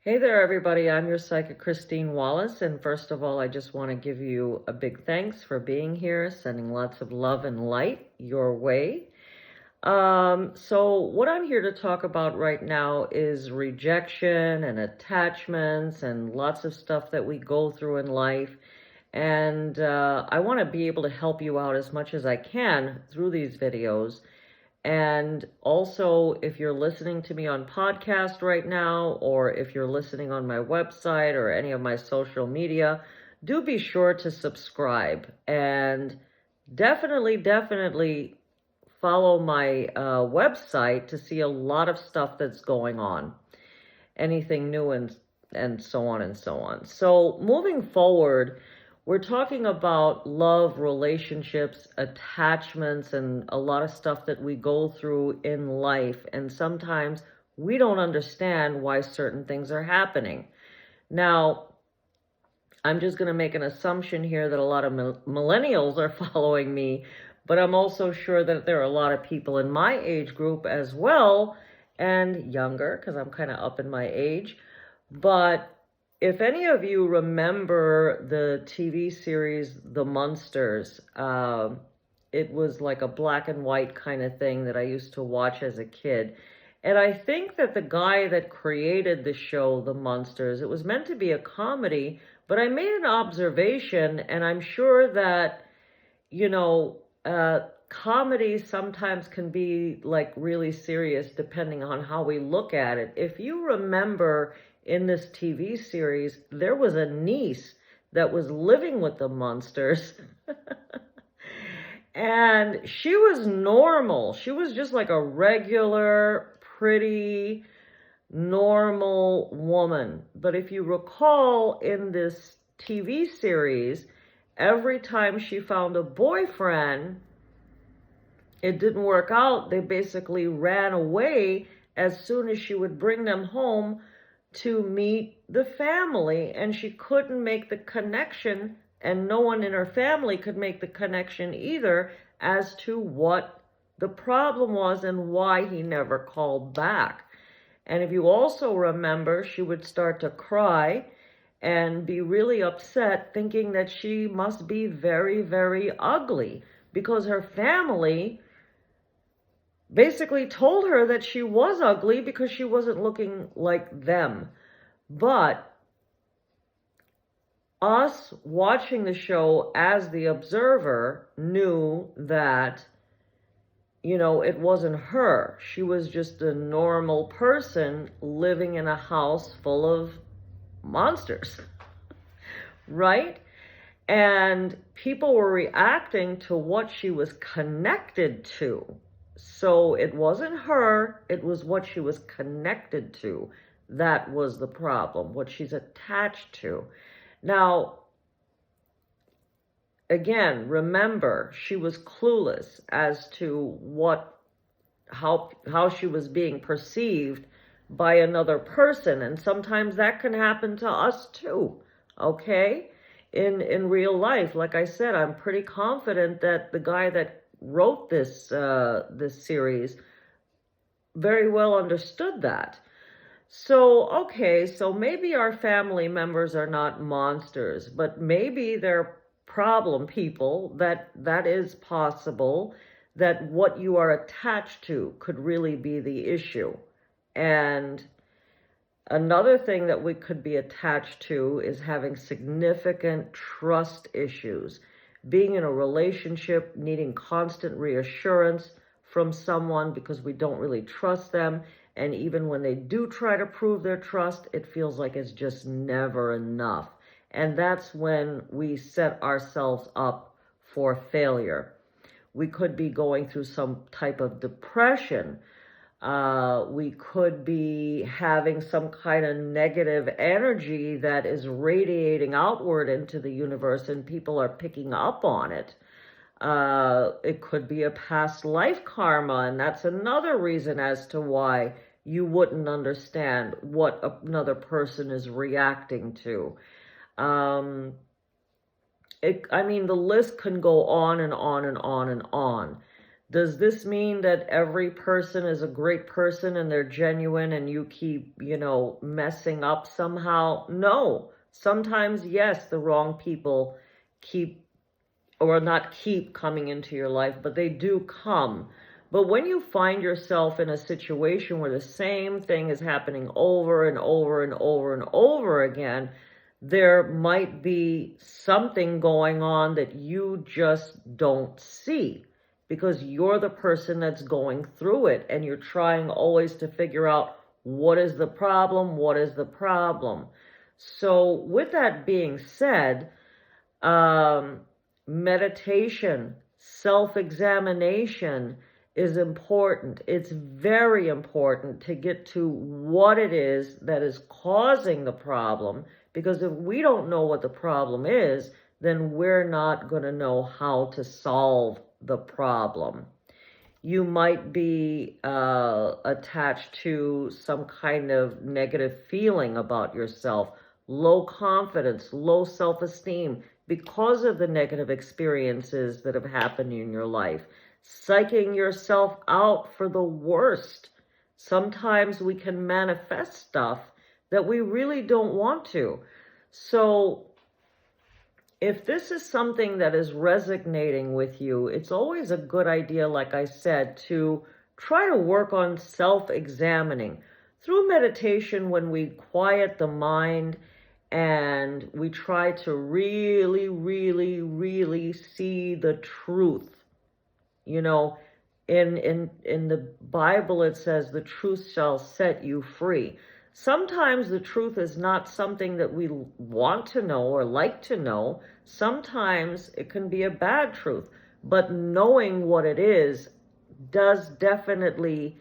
Hey there, everybody. I'm your psychic, Christine Wallace. And first of all, I just want to give you a big thanks for being here, sending lots of love and light your way. So, what I'm here to talk about right now is rejection and attachments and lots of stuff that we go through in life. And I want to be able to help you out as much as I can through these videos. And also, if you're listening to me on podcast right now, or if you're listening on my website or any of my social media, do be sure to subscribe and definitely follow my website to see a lot of stuff that's going on, anything new and so on and so on. So moving forward, we're talking about love, relationships, attachments, and a lot of stuff that we go through in life. And sometimes we don't understand why certain things are happening. Now, I'm just going to make an assumption here that a lot of millennials are following me, but I'm also sure that there are a lot of people in my age group as well, and younger, because I'm kind of up in my age. But if any of you remember the TV series The Munsters, it was like a black and white kind of thing that I used to watch as a kid. And I think that the guy that created the show, The Munsters, it was meant to be a comedy, but I made an observation, and I'm sure that, you know, comedy sometimes can be like really serious depending on how we look at it. If you remember in this TV series, there was a niece that was living with the Munsters. And she was normal. She was just like a regular, pretty, normal woman. But if you recall in this TV series, every time she found a boyfriend, it didn't work out. They basically ran away as soon as she would bring them home to meet the family, and she couldn't make the connection, and no one in her family could make the connection either as to what the problem was and why he never called back. And if you also remember, she would start to cry and be really upset, thinking that she must be very ugly because her family basically told her that she was ugly because she wasn't looking like them. But us watching the show as the observer knew that, you know, it wasn't her. She was just a normal person living in a house full of monsters, right? And people were reacting to what she was connected to. So it wasn't her, it was what she was connected to. That was the problem, what she's attached to. Now, again, remember, she was clueless as to how she was being perceived by another person. And sometimes that can happen to us too, okay? In real life, like I said, I'm pretty confident that the guy that wrote this series very well understood that. So, okay, so maybe our family members are not monsters, but maybe they're problem people. That is possible, that what you are attached to could really be the issue. And another thing that we could be attached to is having significant trust issues, being in a relationship, needing constant reassurance from someone because we don't really trust them. And even when they do try to prove their trust, it feels like it's just never enough. And that's when we set ourselves up for failure. We could be going through some type of depression. We could be having some kind of negative energy that is radiating outward into the universe and people are picking up on it. It could be a past life karma, and that's another reason as to why you wouldn't understand what another person is reacting to. I mean, the list can go on and on and on and on. Does this mean that every person is a great person and they're genuine and you keep, messing up somehow? No. Sometimes, yes, the wrong people keep, or not keep coming into your life, but they do come. But when you find yourself in a situation where the same thing is happening over and over and over and over again, there might be something going on that you just don't see, because you're the person that's going through it and you're trying always to figure out what is the problem, what is the problem. So with that being said, meditation, self-examination is important. It's very important to get to what it is that is causing the problem, because if we don't know what the problem is, then we're not going to know how to solve the problem. You might be attached to some kind of negative feeling about yourself, low confidence, low self-esteem, because of the negative experiences that have happened in your life. Psyching yourself out for the worst. Sometimes we can manifest stuff that we really don't want to. So if this is something that is resonating with you, it's always a good idea, like I said, to try to work on self-examining. Through meditation, when we quiet the mind and we try to really, really, really see the truth. In the Bible, it says the truth shall set you free. Sometimes the truth is not something that we want to know or like to know. Sometimes it can be a bad truth, but knowing what it is does definitely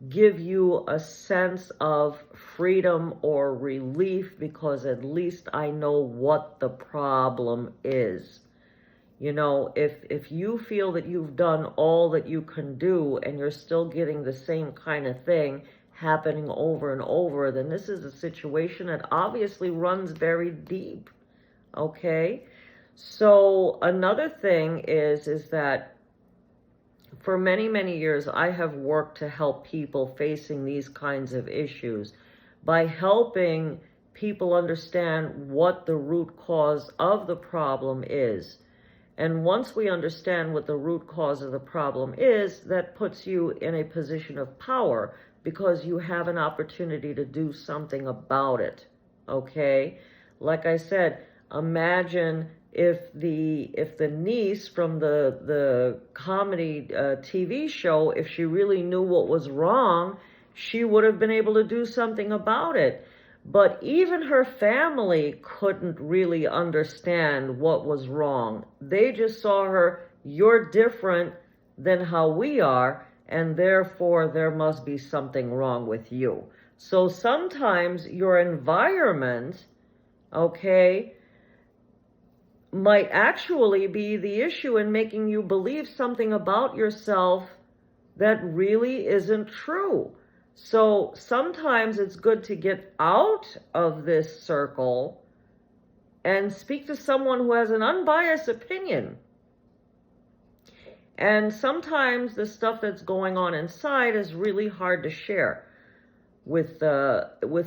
give you a sense of freedom or relief, because at least I know what the problem is. If you feel that you've done all that you can do and you're still getting the same kind of thing happening over and over, then this is a situation that obviously runs very deep. Okay? So another thing is that for many, many years, I have worked to help people facing these kinds of issues by helping people understand what the root cause of the problem is. And once we understand what the root cause of the problem is, that puts you in a position of power, because you have an opportunity to do something about it. Okay? Like I said, imagine if the niece from the comedy TV show, if she really knew what was wrong, she would have been able to do something about it. But even her family couldn't really understand what was wrong. They just saw her, you're different than how we are, and therefore there must be something wrong with you. So sometimes your environment, okay, might actually be the issue in making you believe something about yourself that really isn't true. So sometimes it's good to get out of this circle and speak to someone who has an unbiased opinion. And sometimes the stuff that's going on inside is really hard to share with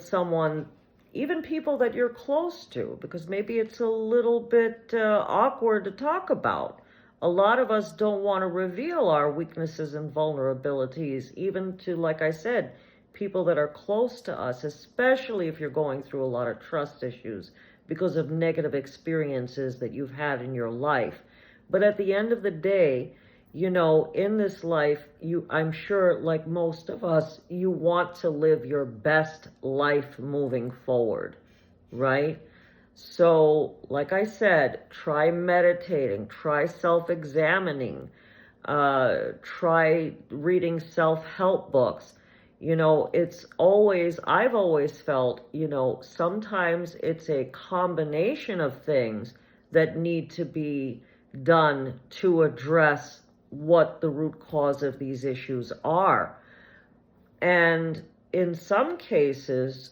someone, even people that you're close to, because maybe it's a little bit awkward to talk about. A lot of us don't want to reveal our weaknesses and vulnerabilities, even to, like I said, people that are close to us, especially if you're going through a lot of trust issues because of negative experiences that you've had in your life. But at the end of the day, in this life, I'm sure, like most of us, you want to live your best life moving forward, right? So, like I said, try meditating, try self-examining, try reading self-help books. I've always felt, sometimes it's a combination of things that need to be done to address what the root cause of these issues are. And in some cases,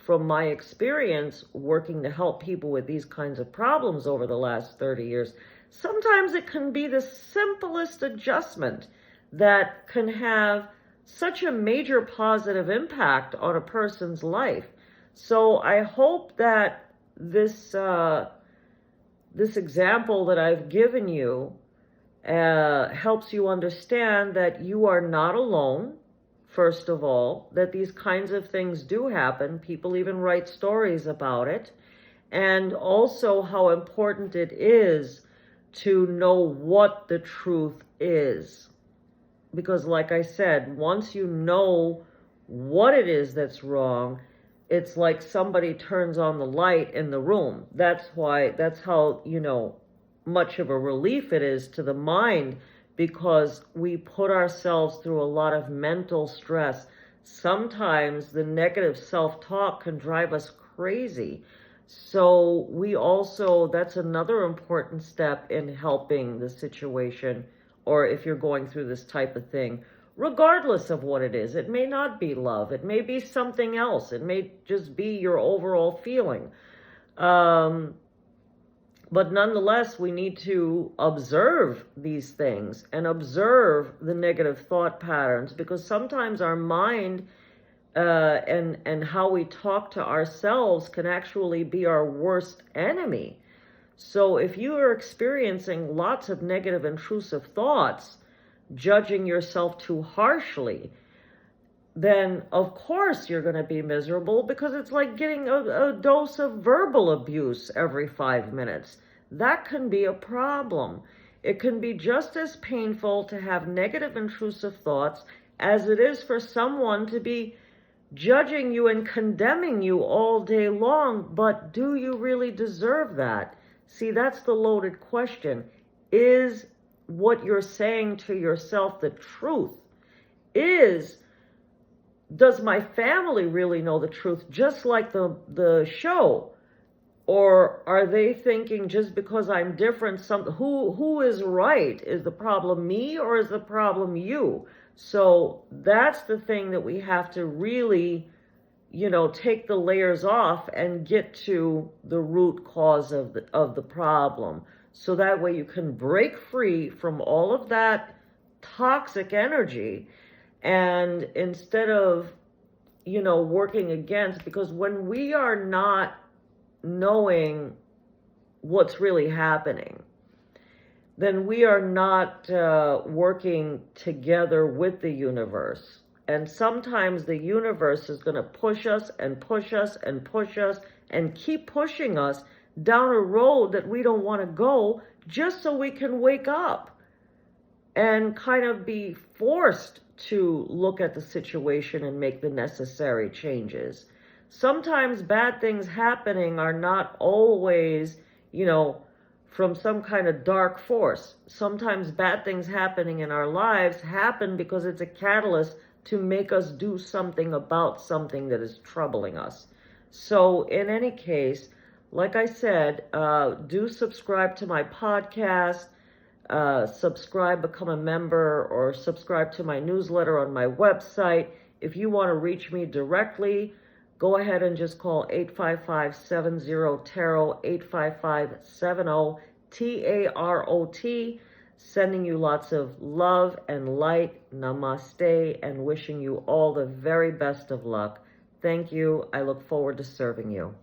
from my experience working to help people with these kinds of problems over the last 30 years, sometimes it can be the simplest adjustment that can have such a major positive impact on a person's life. So I hope that this example that I've given you helps you understand that you are not alone, first of all, that these kinds of things do happen. People even write stories about it. And also how important it is to know what the truth is. Because like I said, once you know what it is that's wrong, it's like somebody turns on the light in the room. That's how, much of a relief it is to the mind, because we put ourselves through a lot of mental stress. Sometimes the negative self-talk can drive us crazy. So that's another important step in helping the situation, or if you're going through this type of thing, regardless of what it is. It may not be love. It may be something else. It may just be your overall feeling. But nonetheless, we need to observe these things and observe the negative thought patterns, because sometimes our mind and how we talk to ourselves can actually be our worst enemy. So if you are experiencing lots of negative intrusive thoughts, judging yourself too harshly, then of course you're going to be miserable, because it's like getting a dose of verbal abuse every 5 minutes. That can be a problem. It can be just as painful to have negative intrusive thoughts as it is for someone to be judging you and condemning you all day long. But do you really deserve that? See, that's the loaded question. Is what you're saying to yourself the truth? Does my family really know the truth, just like the show? Or are they thinking, just because I'm different, who is right? Is the problem me, or is the problem you? So that's the thing that we have to really, take the layers off and get to the root cause of the problem. So that way you can break free from all of that toxic energy, and instead of, working against, because when we are not knowing what's really happening, then we are not working together with the universe. And sometimes the universe is going to push us and push us and push us and keep pushing us down a road that we don't want to go, just so we can wake up and kind of be forced to look at the situation and make the necessary changes. Sometimes bad things happening are not always, from some kind of dark force. Sometimes bad things happening in our lives happen because it's a catalyst to make us do something about something that is troubling us. So in any case, like I said, do subscribe to my podcast, subscribe, become a member, or subscribe to my newsletter on my website. If you want to reach me directly, go ahead and just call 855-70-TAROT, 855-70-TAROT. Sending you lots of love and light. Namaste, and wishing you all the very best of luck. Thank you. I look forward to serving you.